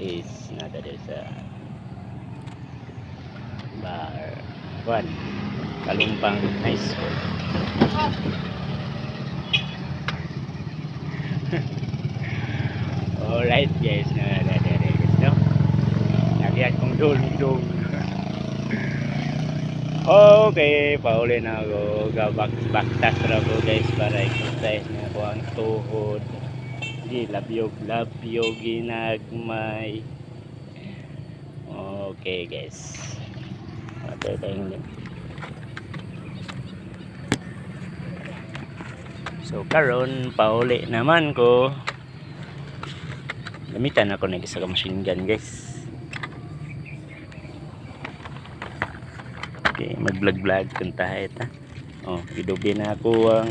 guys, nada din sa bar 1 Kalumpang High School. Alright guys, nada din guys, no? Nagiyan kong dulong. Okay, pauli na ako. Baktas na ako guys para exercise na ako ang tuhod. Di labyog ginagmay. Okay guys. Okay tayong so karon pauli naman ko. Gamitan ako na sa machine gun guys. Okay, mag-vlog kung tayo ta. Oh, gidubi na ako ang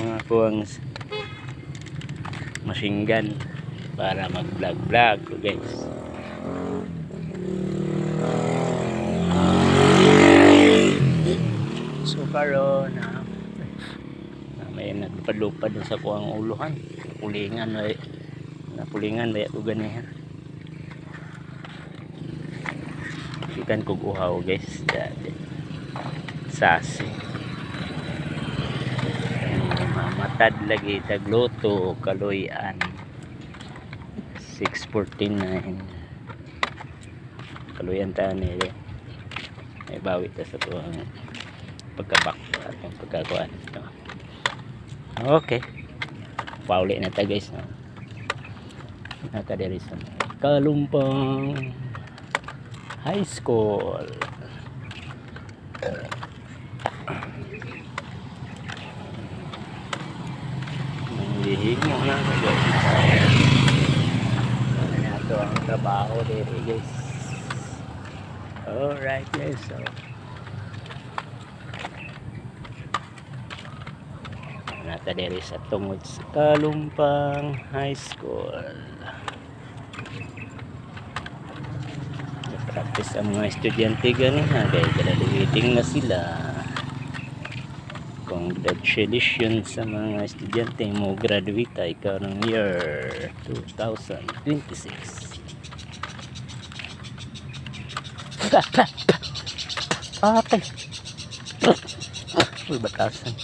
machine gun para mag-vlog guys. So karon may nagpadlupad sa kuang uluhan. Napulingan ba ito ganihan. Ikan kog uhaw guys. Sasi mamatad lagi tagluto kaluyan 649 kaluyan tani may bawi ta sa tuwang pagkabak atong pagkakuan. Okay, pauli na ta guys, no? Nata diri sa Kalumpang High School. Hihingo na ako guys. Ito ang trabaho dito guys. Alright guys, so nata diri sa tungod sa Kalumpang High School. Practice ang mga estudyante ganin ha, dahil graduating na sila. Congratulations sa mga estudyante mo graduate ay karong year 2026. Atay. Uy, batasan.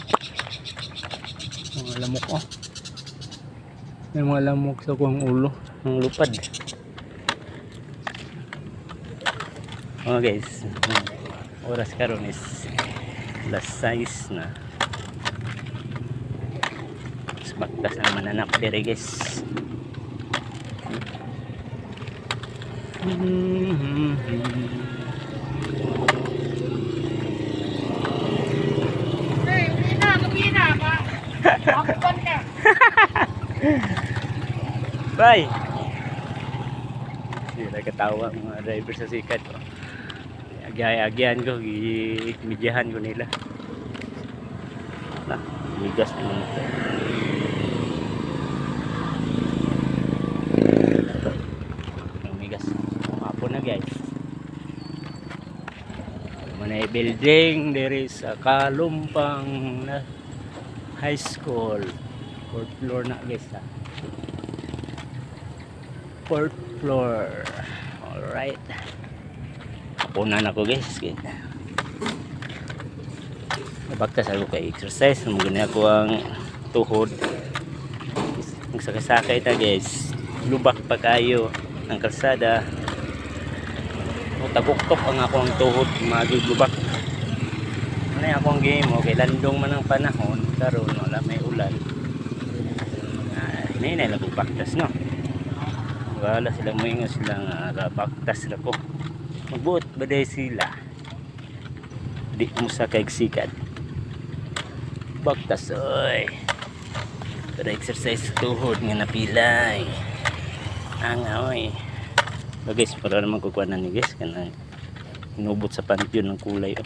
Mga lamok oh. May mga lamok sa kuang ulo ng lupad. Oh guys, oras karon is last size na. Baktas ang mananap dere guys. Bye. Sila katawa mga driver sa sikat. Agyan ko, gimidyahan ko nila. Nah, migas naman ito. Na guys, manay building there is a Kalumpang High School, 4th floor na guys ha. 4th floor. Alright, kapunan ako guys. Nabagtas ako kay exercise, maganda ako ang tuhod. Magsakasakay ta guys, lubak pa kayo ang kalsada. Taguktok ang akong tuhod, magulubak. Ano yung akong game, okay, landong man ang panahon, karon wala may ulan. May nalagong baktas, no? Wala silang mga silang baktas na ko. Magbuot ba dahil sila? Di mo sa kaigsikat. Baktas, oy. Para exercise tuhod nga napilay. Oy. So guys, para naman kukuha na ni guys, kanang inubot sa pantyon ng kulay.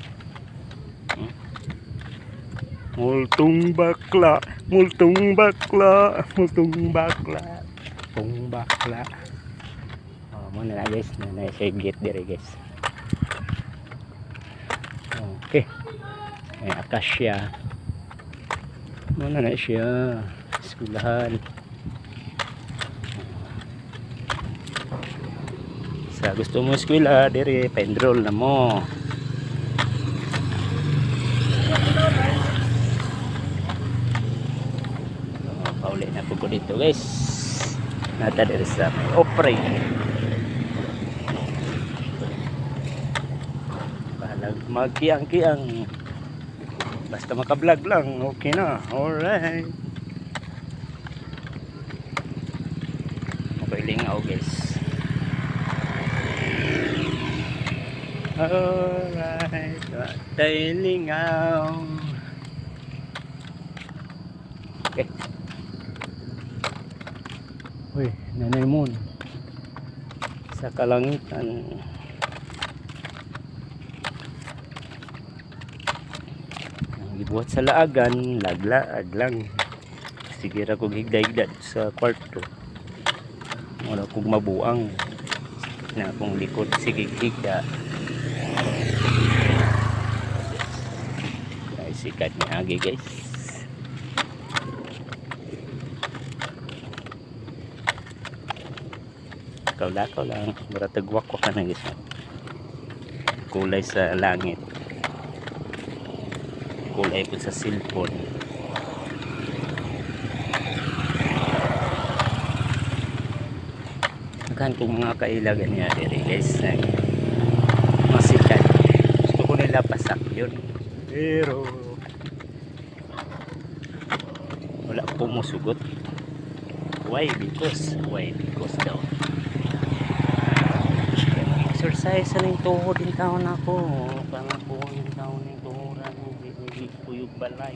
Multong bakla, multong bakla, multong bakla, multong bakla. Oh, muna na guys, na siya gate dire guys. Okay, may akasya. Muna na siya, eskwelahan. Sa gusto mo eskwela, dire pa-enroll na mo. Pauli na po ko dito guys. Nata dire sa may Opry. Balag magkiang-kiang. Basta maka-vlog lang, okay na. Alright. Lingaw guys. Alright, tayo lingaw. Okay. Uy, Nanay Moon. Sa kalangitan. Ang gibuhat sa laagan, laglaag lang. Sige ra kog higda-higda sa kwarto. Wala kong mabuang na akong likod sigig-higda. Ay sikat ni Agi guys. Kaw-lakaw lang, maratagwak-wak ka na guys. Kulay sa langit, kulay po sa cellphone. Kan kung mga kailagan niya diri guys, masikat. Gusto ko nila pasak yun, pero wala po musugot. Why? Because daw exercise sa ning tuhod din taon ako. Para po yung taon ng tuhuran hindi puyog balay.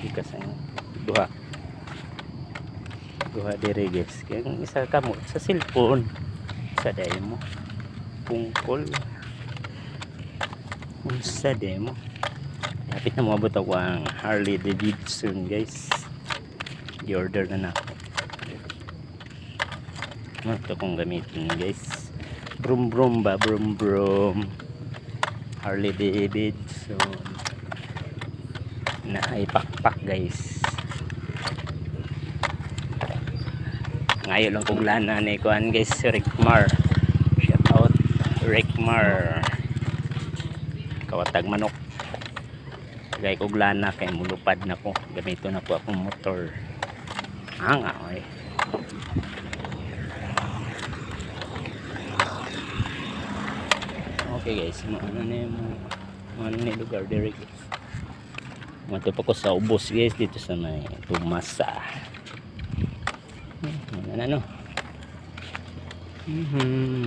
Ikas ang duha diri guys, kaya isa ka mo sa cellphone sa demo pungkol sa demo. Lapit na mabot ako ang Harley Davidson guys. I-order na ako. Ano ito kong gamitin guys? Brum brum ba? Brum brum Harley Davidson na ipakpak guys. Ngayon lang kong lana ni kuan guys, Rickmar. Shout out Rickmar. Kawatag manok. Gay kong lana kay mulupad na ko. Gamito na po akong motor. Hanga oy. Okay guys, ano ni lugar diri guys. Mato pa ko sa ubos guys dito sa may Tumasa. Ano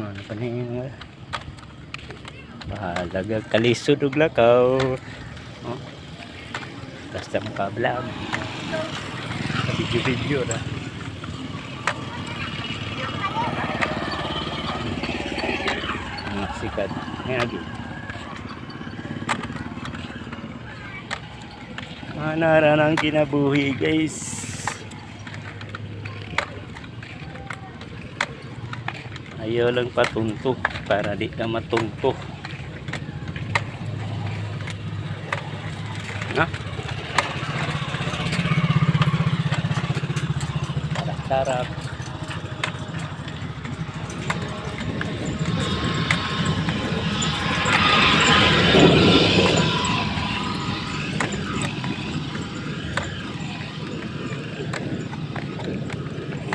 ano pa na yun, bahalag kalisod og lakaw. Basta makablog video na mga sikat ngagi manara ng kinabuhi guys. Ayaw lang patuntok para di ka matuntok. Ha? Sarap-sarap.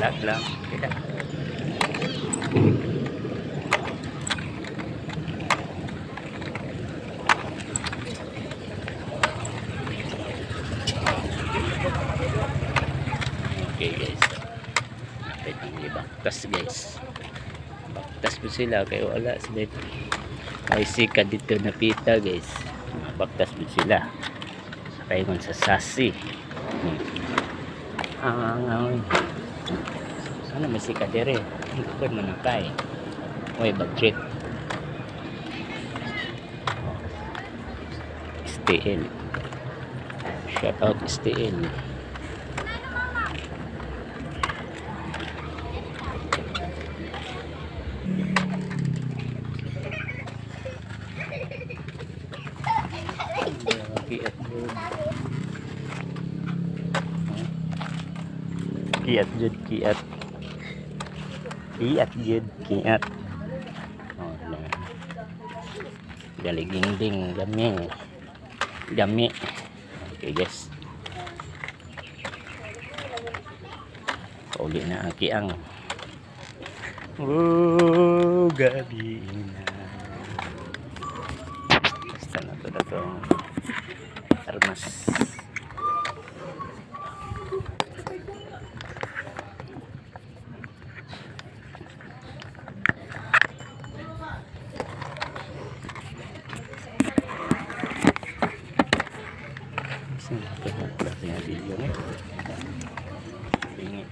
Lag lang. Kita. Okay guys, napit ang ibaktas guys. Baktas po sila kaya wala sila. Ay sika dito na pita guys. Baktas po sila. Sakay mo sa sasi. Sana may sika dire. Hindi ko manakay. Uy, bag-trip. STL. Shout out STL. Kiat jud kiat. Kiat yun, kiat. Oh, na. Galiginding, gami. Gami. Okay guys. Pauli na ang kiang. Oh, gabi na. Basta na to na itong armas. Klase nga video ni. Bingit.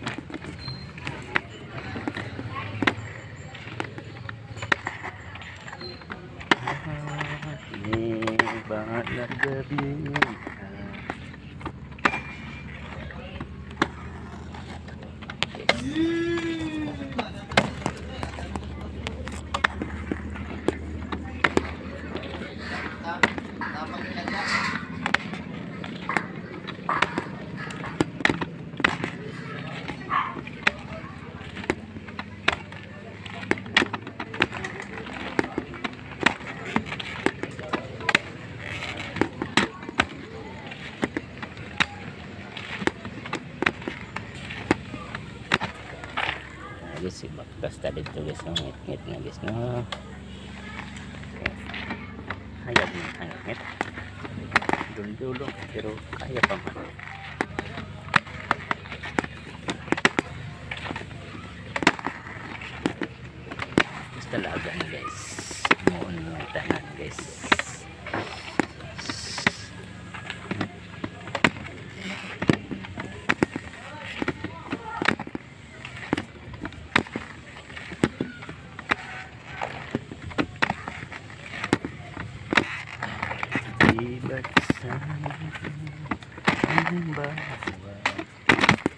Banget na gabi. Guys, basta dito guys, no? Ngit-ngit na guys, no? Hayag na, ngit. Dulo-dulo, pero kaya pa man. Basta lagan guys, moon ng tanan guys. Iba't sana ang bawat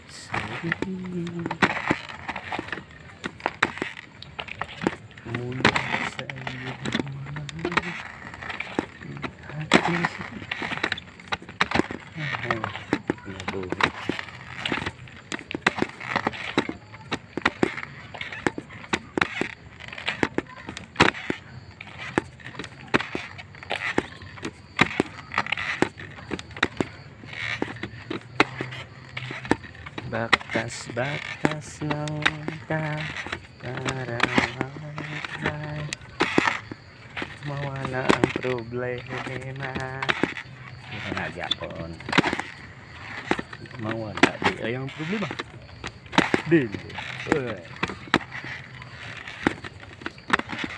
sabi mula sa iyong hati. Nabuhi. Bakas-bakas ng karamay, mawala ang problema. Ito na Japon. Mawala di ay ang problema. Dili.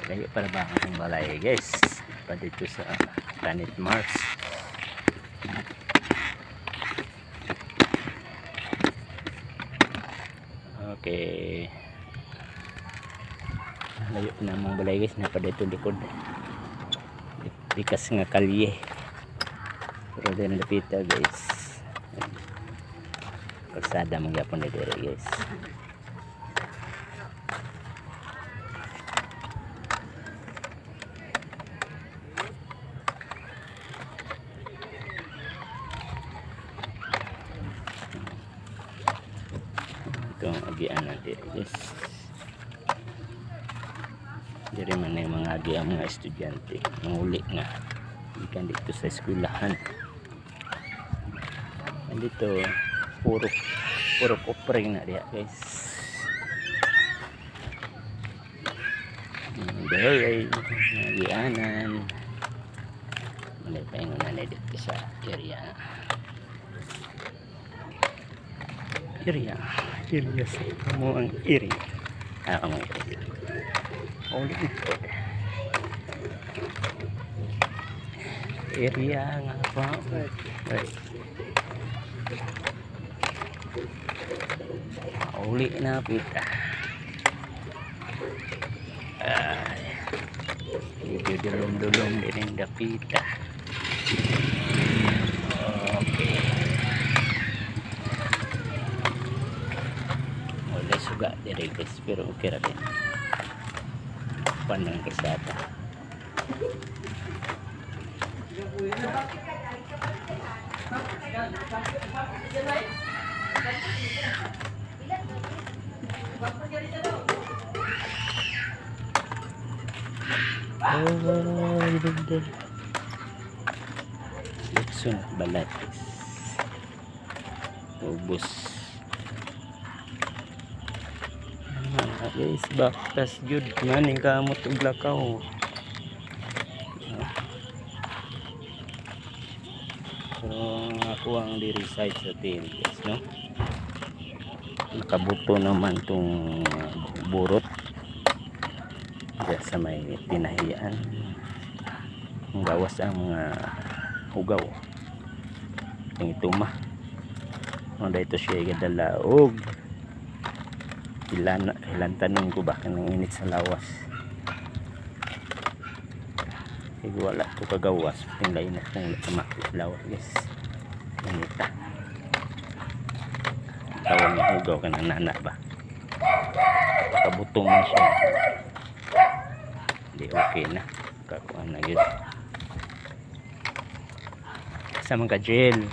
Layo para ba ang balay guys? Pa dito sa planet Mars. Okay. Layo na mong balay guys, na pa dito likod. Likas nga kalye. Pero din napita guys. Kalsada mong yapon dito guys. Itong agian natin guys. Dari mana yung mga agian mga estudyante muli na ikan dito sa eskwelahan. Dito puro offering na dia guys. Dahil agianan muli pa yung nanay dito sa area sa kamu ang area kamu ulit ito area nga pa uli na pita medyo dulong-dulong din ang dapita. Okay, wala suga dire guys, pero okay ra din panang kasata. Oh, ganda. Lutson balatis. Ubos. Guys, baktas jud maning kamot ug lakaw. So ako ang di-reside sa tin, guys, no? Nakabuto naman tong burot diyan sa may tinahian. Ang gawas ang mga ugaw. Ang ituma. Ano ito siya igadala og ilan tanong ko ba kanang init sa lawas. Sige wala to kagawas. Tinglayin na kung tumakit lawas, guys. Inita. Tawag ng ugaw ka ng nana ba? Kabutong man siya. Hindi okay na. Kakuan na yun. Sama ka gel.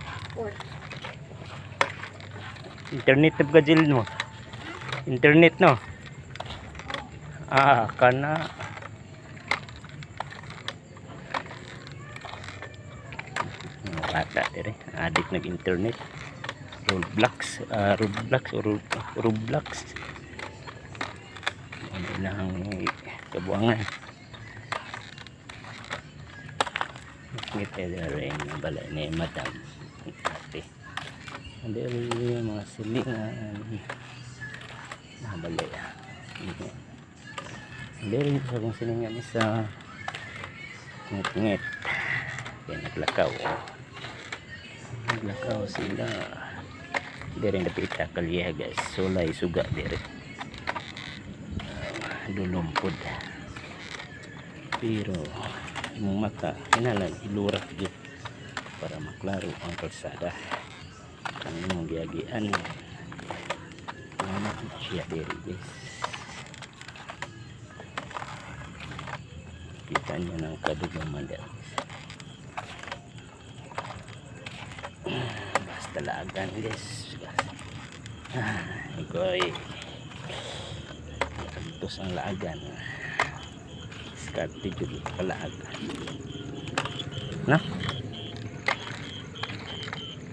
Internet na ka gel mo. Internet no. Kana. Bata dire. Adik nag-internet. Roblox Roblox. Ano lang kabuangan. Ngiti rin ang balay ni Madam. Ate. Hindi rin mga silingan. Balay. Hindi rin sa kung silingan isa. Ngit-ngit. Kaya naglakaw. Naglakaw sila. Hindi rin napita kalye, guys. Sulay suga dire. Dulumpod. Pero yung mata hinalang ilurak dito para maklaro ang kalsada ang imong giagian siya diri, guys. Kita nyo ng kadugang mandal. Basta laagan, guys. Ikoy kantos ang laagan. Skarte jud kalaagan na.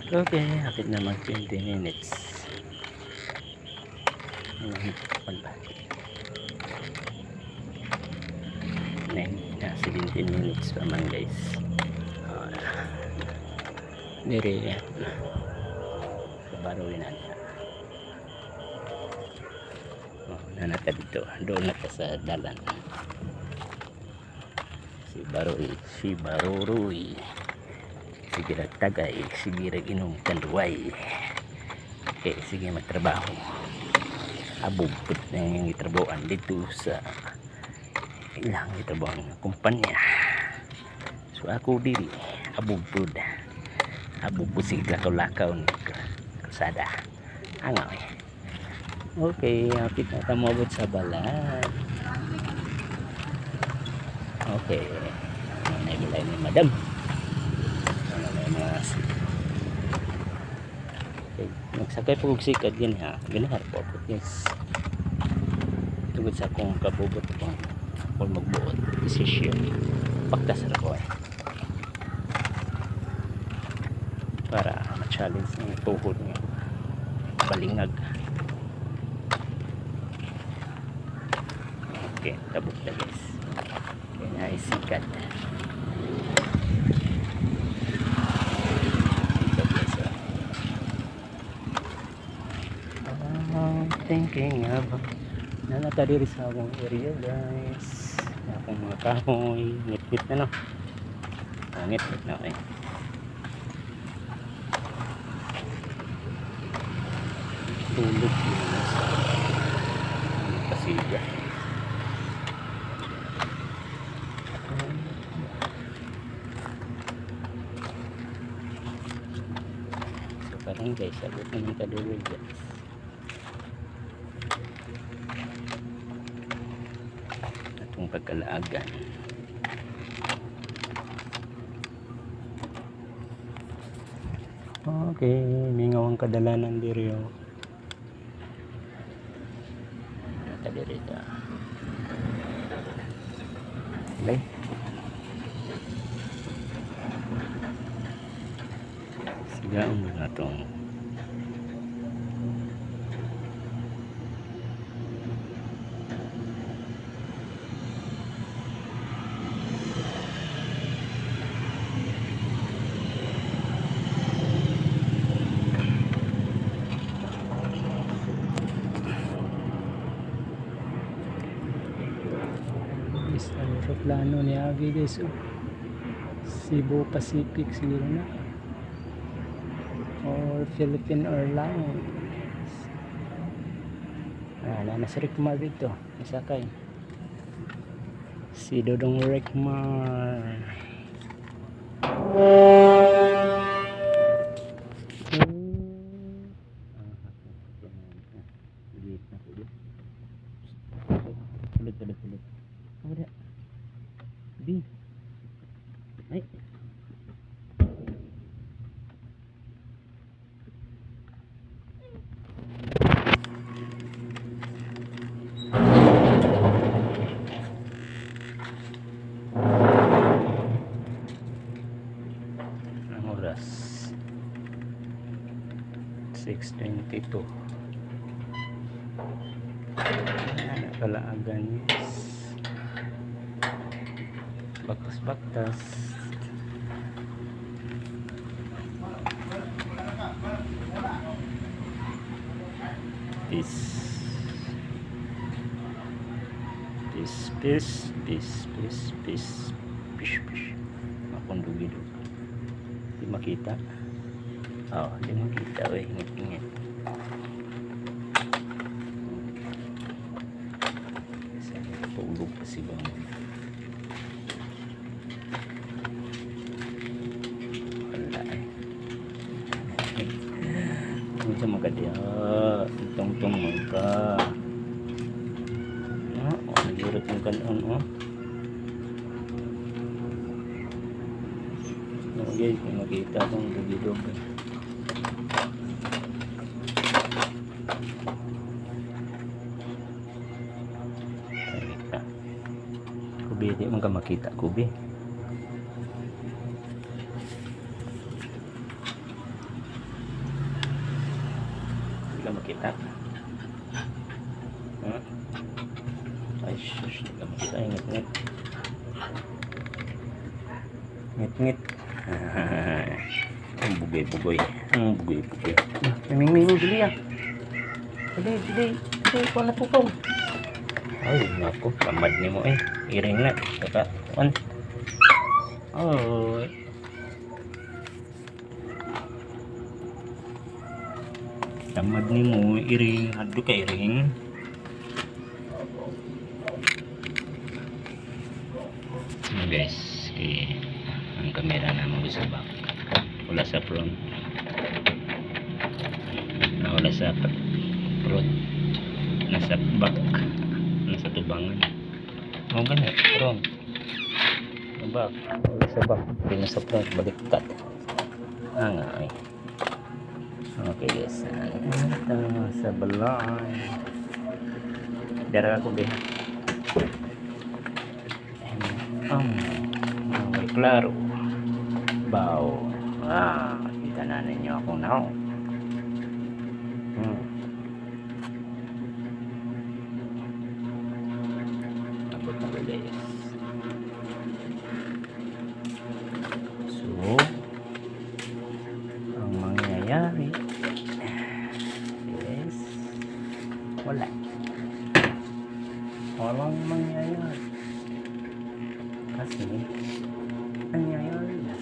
Okay, hapit na mag 20 minutes. Na 17 minutes pa man, guys. Diri baruin na niya. Nanata dito. Doon na sa dalan. Si Baruruy. Sige tagay. Sige inom kanduay. Okay, sige magtrabaho. Abubot na yung itrabuan dito sa ilang itrabuan kumpanya. So ako diri abubod sige lakaw-lakaw ni kalsada angaw eh. Okay, hapit na tamabot sa balan. Okay, naibulay ni Madam. Ano na yung mga okay, nagsakay po kong sikat yan ha. Ganahar po po, yes. Tugod sa akong kabubot kung magbuot desisyon pagtas na po eh para ma-challenge ng tuhod ng balingag. Okay, tabok na, guys. Okay, naisikat. Thinking about nanatadiri sa akong area, guys. Akong mga kahoy ngit-ngit na, no? Ngit-ngit na eh. Tulog yun sa pasiga. So parang, guys, abot naman kadulog, guys. Pagkalaagan. Okay, mingaw ang kadalanan diri. Kadiri ta. Lay. Sigaon na itong Ang aeroplano ni Abby guys, oh. Cebu Pacific siguro na, or Philippine Airlines. Wala na si Rickmar dito, nasakay si Dodong Rickmar. Ulit. Udah. Di. Naik. Ang oras 6:22. Ano pala agan, yes. Baktas fish akong dugi di makita. Di makita, ngit tulog kasi ba sa mga dia tong mangka nagurot yung kanon okay, kung makita itong dugidog kubi, di man ka makita kubi. Makita ay shush, hindi ka makita. Ngit ang bugoy miming dili ko na tukaw. Ay naku, kamad ni mo iring na kaka on. Tamad ni mo iring, hadlo ka iring. Guys, ang kamera na mo sa back, wala sa front, wala sa front, nasa back, nasa tubangan. Ganun, front, back, wala sa back, hindi nasa front, baliktad. Ay. Okay guys, ito sa balon. Dara ako ba? Okay, klaro. Bao. Kita na ninyo ako now. Abot na guys. So, ang mangyayari walang mangyayari kasi nangyayari na.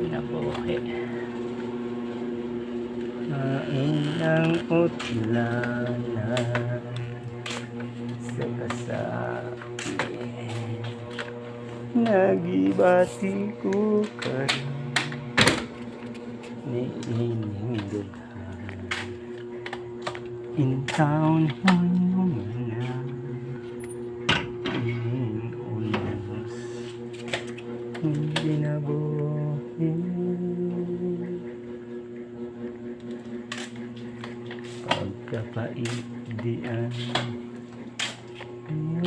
Binabuhi ang utlanan sa kasabi. Nagibati ko ka ni ining dughan in town mo na in unos hindi na buhin kapaigdian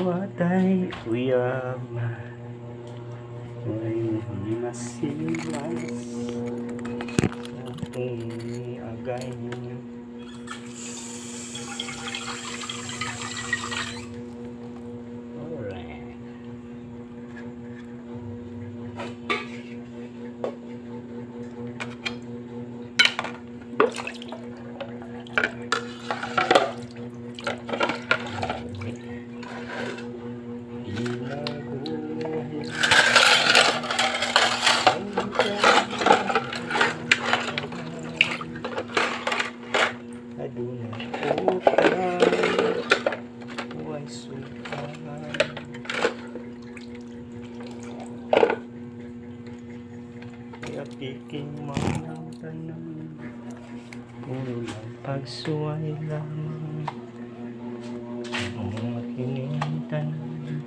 watay uyama way masiwas sa aking agay. Alright. Piking mga tanong puro lang pagsuway lamang ang aking tanong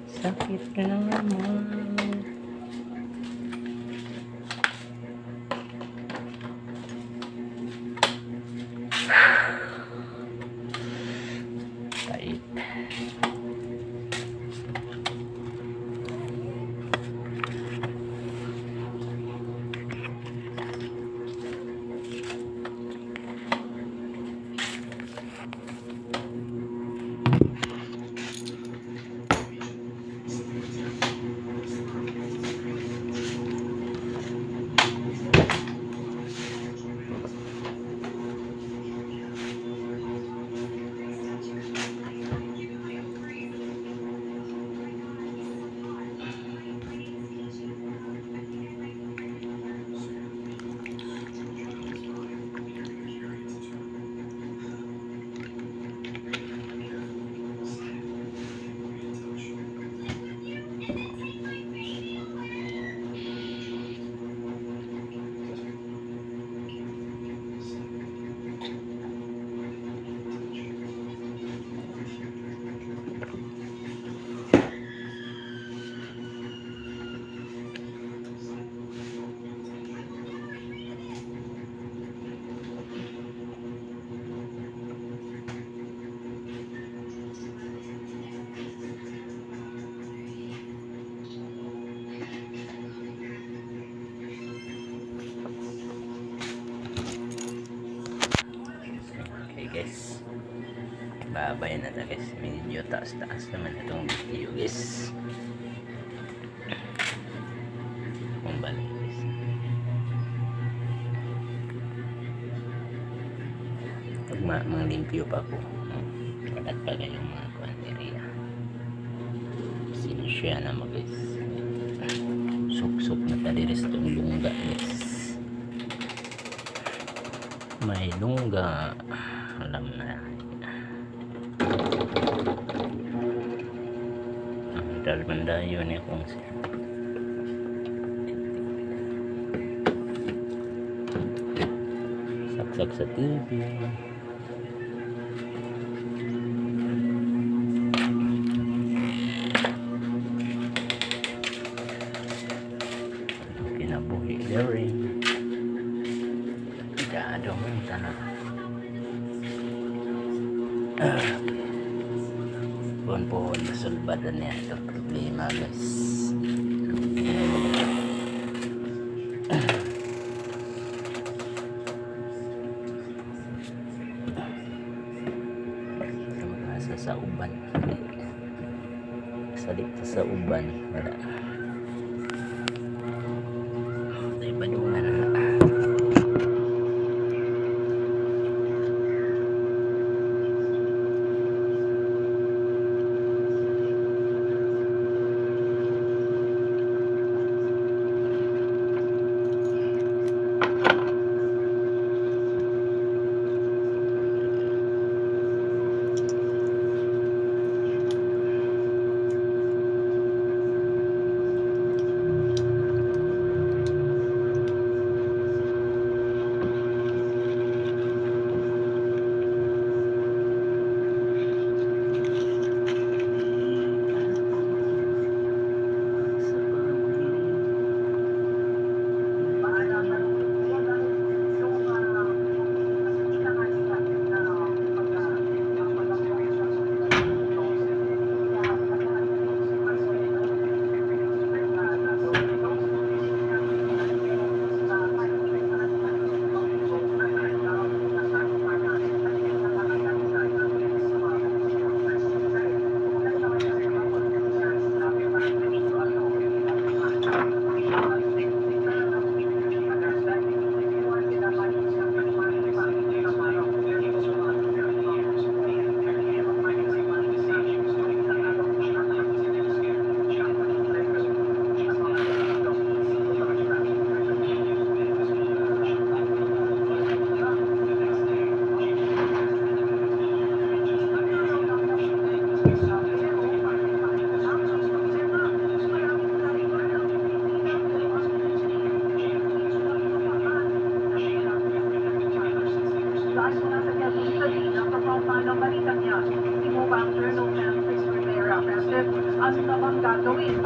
sakit lamang. Tight. Guys, babay na ta guys, medyo taas-taas naman itong video guys. Kung balik guys, pag manglimpyo pa ko kalat pa kayong mga kuanteriya sinusya na mo guys, sup-sup na taliris itong lungga guys, may lungga alam na ang dalmandayo niya kung saksak sa TV. Kinabuhi dari tidak ada tanah. Pohon-pohon nasulbadan niya ito problema guys. Asa sa uban, salit sa uban wala tayo badungan na.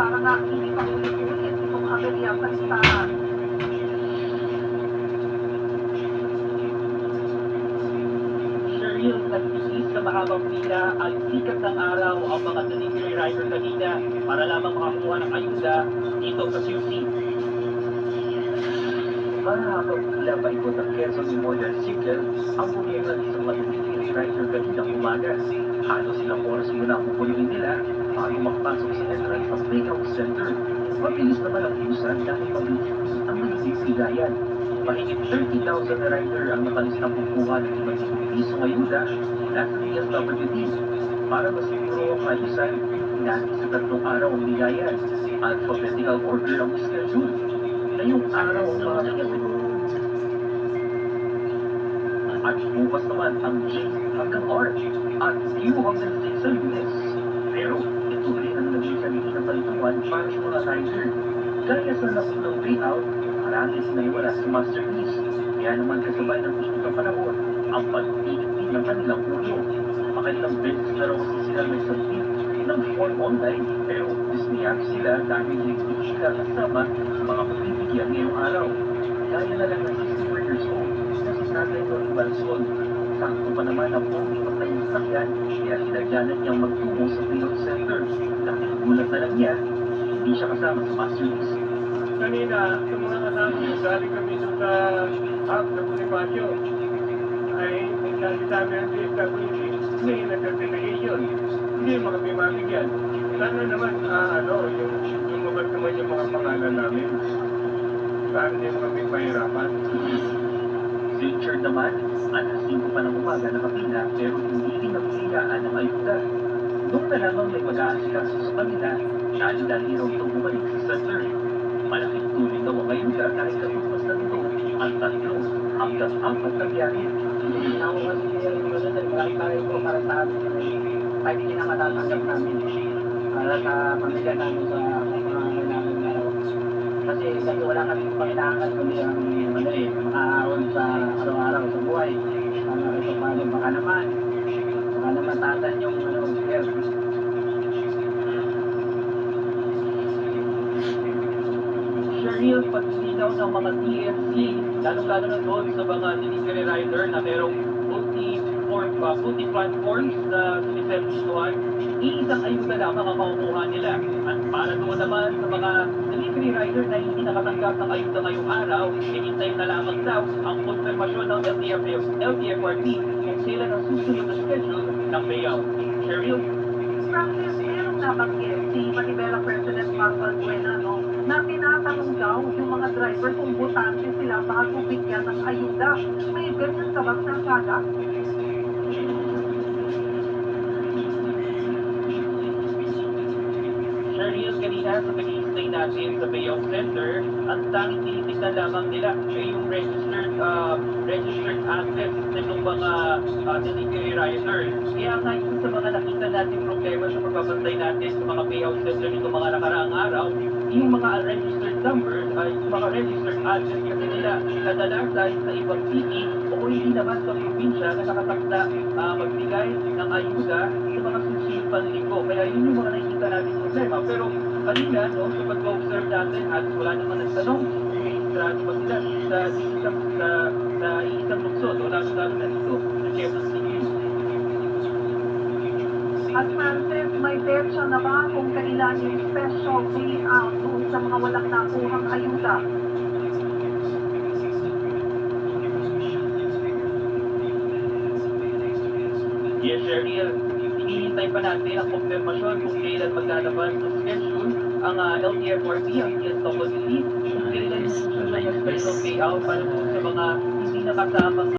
para nga hindi pa ulit-ulit itong aberya sa listahan. Cheryl, nagtiis sa mahabang pila at sikat ng araw ang mga delivery rider kanina para lamang makakuha ng ayuda dito sa QC. Mahabang pila pa ikot ang Quezon Memorial Circle ang bumiyagan sa mga delivery rider kaninang umaga. Halos ilang oras muna ang pupuluin nila bago makapasok sa entrance ng Playhouse Center. Mabilis naman ang usan dahil mabilis ang nagiging sigayan. Mahigit 30,000 na rider ang nakalistang kukuha ng 5,000 piso ayuda mula sa DSWD. Para masiguro ang ayusan, natin sa 3 araw ang bigayan. Alphabetical order ang schedule. Ngayong araw ang mga at bukas naman ang J hanggang R at Q hanggang 6 sa Lunes. Pero ito rin ang naging sarili ng palituan para sa mga rider. Gaya sa nasunang payout, marami sinaiwala sa masterpiece. Kaya naman kasabay ng gusto ng panahon, ang pag-ibig ng kanilang ulo. Makailang beses na raw kasi sila may submit ng form online, pero disneyag sila dahil hindi sila kasama sa mga pagbibigyan ngayong araw. Gaya na lang ng 64 years old na si Tatay Tony Balson. Sakto pa naman ang pong ipatayong sakyan, kaya sinadyanan niyang magtungo sa Playhouse Center. Dahil gulat na lang niya, hindi siya kasama sa masterpiece. Kanina, sa mga kasama ko, galing kami sa hub sa Bonifacio. Ay, nagsasabi ang DSWD, hindi nagka-delegation. Hindi mga may mabigyan. Sana naman, yung mabag naman yung mga pangalan namin. Sana hindi mga may mahirapan. Si Richard naman, alas 5 pa ng umaga nakapila pero hindi rin napilayaan ng ayuda. Noong na lamang may mag-aasikaso sa kanila, dali-dali raw itong bumalik sa center. Malaking tulong daw ang ayuda dahil katupas na nito ang 3 hanggang 4 na biyahe. Ako kasi kaya yung mga dahil marami tayo po para sa amin. Kahit hindi na matatanggap namin para sa pamilya namin sa mga kailangan na araw. Kasi wala kami pangailangan kundi ang makaahon sa araw-araw sa buhay. Ito paano, baka naman tatan yung care. Cheryl, pagsilinaw ng mga TFC, lalong-lalo na doon sa mga delivery rider na merong multi-platforms na siniservisyohan, iisang ayuda lamang ang makukuha nila. At para doon naman sa mga delivery rider na hindi nakatanggap ng ayuda ngayong araw, hinintay na lamang daw ang konfirmasyon ng LTFRB kung sila na susunod na schedule ng payout. Cheryl? Francis, merong nabanggit si Manibela President Marcos Buena, na tinatanong daw yung mga driver kung butante sila bago bigyan ng ayuda. May ganyan ka bang nasada? Cheryl, kanina sa pag-i-stay natin sa payout center, ang tanging tinitignan lamang nila ay yung registered assets ng mga delivery riders. Kaya nga isa sa mga nakita natin problema sa pagbabantay natin sa mga payout center nito mga nakaraang araw, yung mga registered numbers ay mga registered assets kasi nila kadalasan sa ibang city o hindi naman sa probinsya na nakatakda magbigay ng ayuda sa mga susunod panlinggo. Kaya yun yung mga nakikita natin problema. Pero kanina, sa pag-observe natin at wala naman nagtanong, registrado ba sila sa isang luksod o lalo-lalo na dito sa Quezon City. At Francis, may petsa na ba kung kailan yung special payout doon sa mga walang nakuhang ayuda? Yes, Cheryl. Hinihintay pa natin ang konfirmasyon kung kailan maglalabas ng schedule ang LTFRB, ang DSWD, kung kailan yung susunod na special payout para sa mga hindi nakasamang